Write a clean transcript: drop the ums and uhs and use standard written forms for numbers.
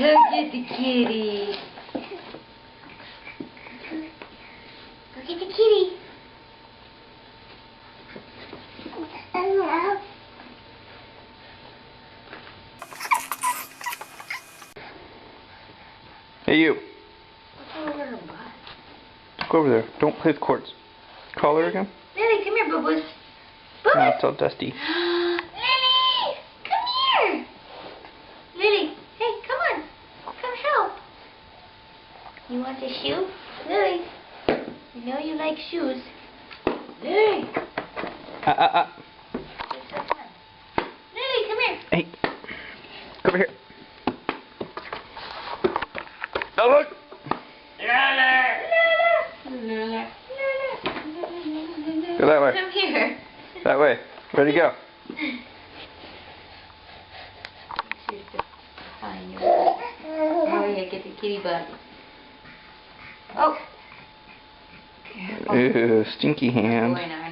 Go get the kitty. Go get the kitty. Hey, you. What's over her butt? Go over there. Don't play with cords. Call her again. Lily, come here, boo-boos. No, Boo-boos. it's all dusty. Lily, come here. Lily, hey, come on. Come help. You want a shoe? Lily, you know you like shoes. Lily. You're so fun. Lily, come here. Hey. Come over here. Oh, look. Go that way. Come here. That way. Ready, go. Oh yeah, get the kitty butt. Oh. Ew, stinky hand. Boy, now